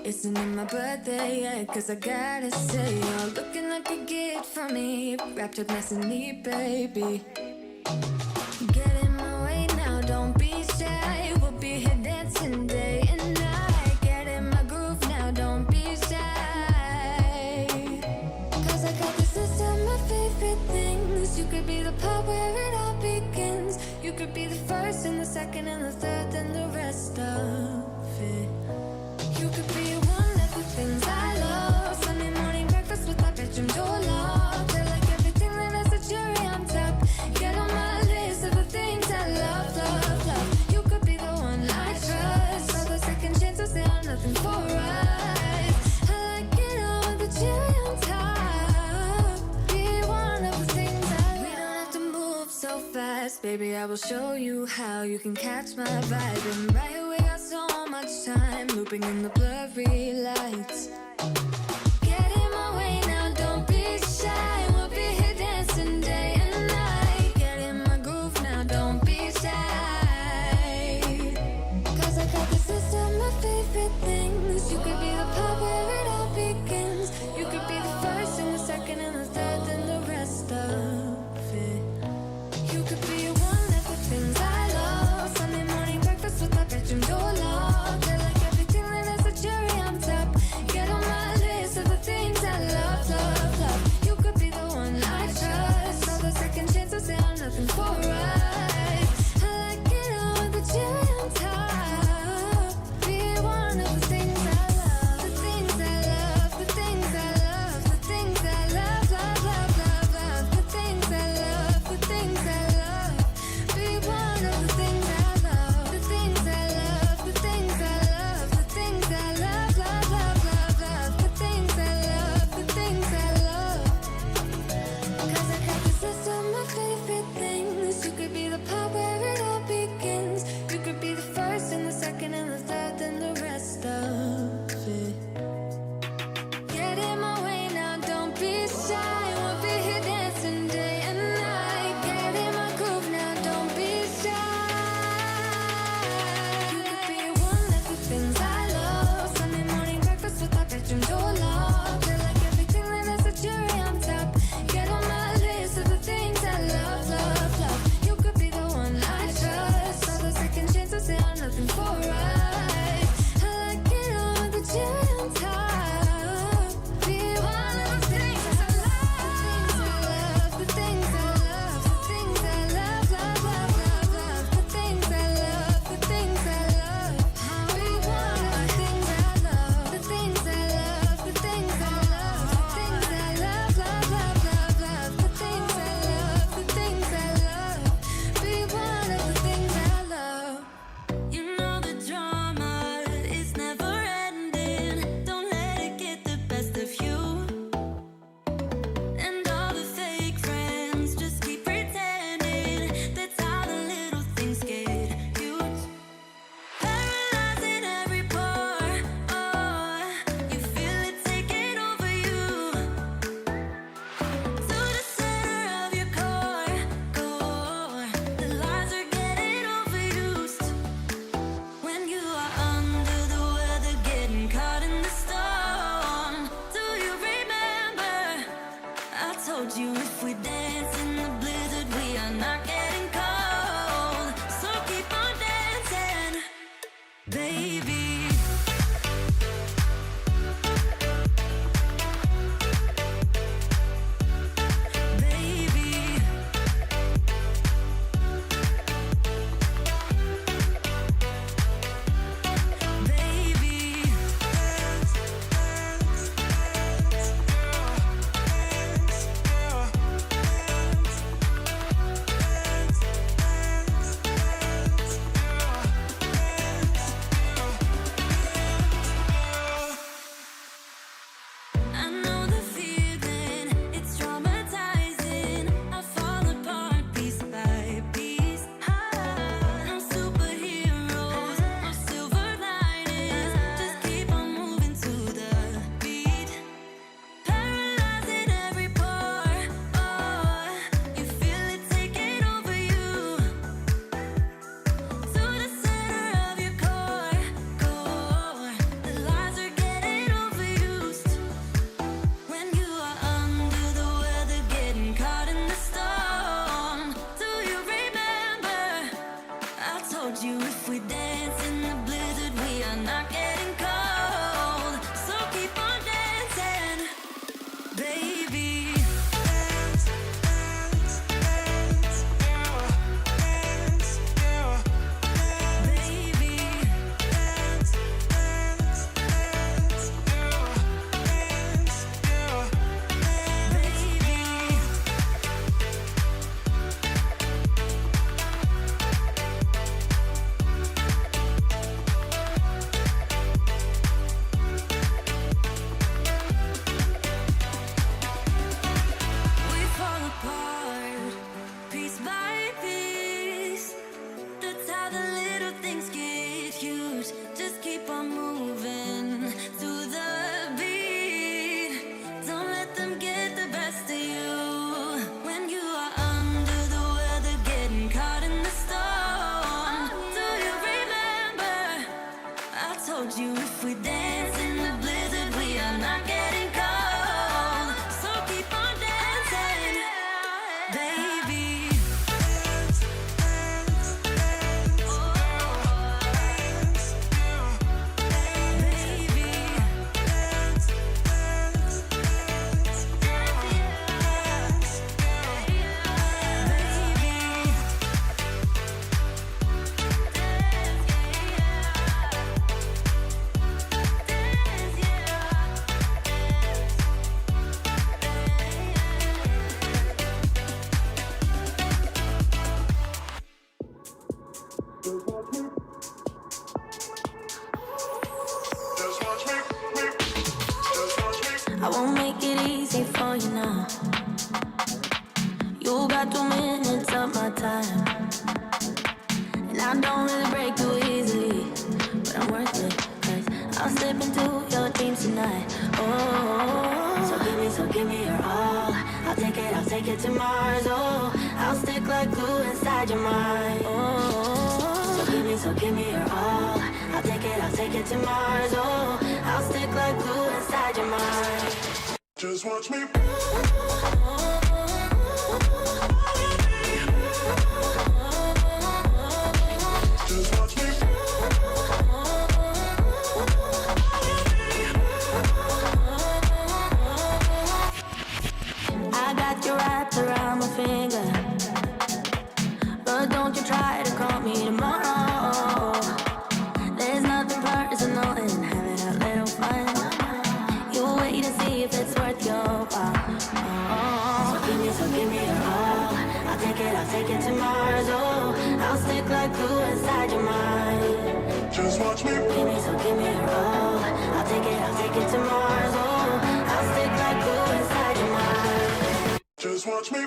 Isn't it my birthday yet? Cause I gotta say, you're looking like a gift from me, wrapped up nice and neat, baby. Get in my way now, don't be shy. We'll be here dancing day and night. Get in my groove now, don't be shy. Cause I got this list of my favorite things. You could be the part where it all begins. You could be the first and the second and the third and the rest of it. You could be one of the things I love. Sunday morning breakfast with our bedroom door locked. I like everything that has a cherry on top. Get on my list of the things I love, love, love. You could be the one I trust. All the second chances, they are nothing for us. I like it all with the cherry on top. Be one of the things I love. We don't have to move so fast, baby, I will show you how. You can catch my vibe. And right here we got so much time, looping in the blurry lights. Get in my way now, don't be shy. We'll be here dancing day and night. Get in my groove now, don't be shy. Cause I got this list of my favorite things. You could be the part where it all begins. You could be the first and the second and the third and the rest of it. You could be one of the things I love. Sunday morning breakfast with our bedroom door locked. I like everything that has a cherry on top. Get on my list of the things I love, love, love. You could be the one I trust. All the second chances, they are nothing for us. I like it all with the cherry on top. Be one of the things I love. The things I love, the things I love, the things I love, love, love, love, love. The things I love, the things I love. Be one of the things I love. The things I love, the things I love, the things I love, love, love, love, love. The things I love, the things I love. Cause I got this list of my favorite things. You could be the part where it all begins. You could be the first and the second and the third and the rest of it. Get in my way now, don't be shy. We'll be here dancing day and night. Get in my groove now, don't be shy. You could be one of the things I love. Sunday morning breakfast with our bedroom door locked. I like everything that has a cherry on top. Get on my list of the things I love, love, love. You could be the one I trust. All the second chances, they are nothing for us. I like it all with the cherry on top. Be one of the things I love. The things I love, the things I love, the things I love, love, love, love, love. The things I love, the things I love. Be one of the things I love. The things I love, the things I love, the things I love, love, love, love, love. The things I love, the things I love. Be one of the things I love. You know the drama is never ending. Don't let it get the best of you. And all the fake friends just keep pretending. That's how the little things get huge. Paralyzing every pore. Oh, you feel it taking over you. To the center of your core. The lies are getting overused. When you are under the weather, getting caught in the storm. Do you remember? I told you if we dance in the blizzard, we are not getting cold. So keep on dancing, baby. Baby. Baby. I won't make it easy for you now. You got 2 minutes of my time, and I don't really break too easily, but I'm worth it, 'cause I'll slip into your dreams tonight. Oh, so give me your all. I'll take it to Mars. Oh, I'll stick like glue inside your mind. Oh, so give me your all. I'll take it to Mars. Oh, I'll stick like glue inside your mind. Just watch me. Just watch me. I got you wrapped around my finger, but don't you try to call me tomorrow. There's nothing personal in having a little fun. You wait to see if it's worth your while. Oh, so give me your all. I'll take it to Mars. Oh, I'll stick like glue inside your mind. Just watch me. Give me your all. I'll take it to Mars. Oh, I'll stick like glue inside your mind. Just watch me.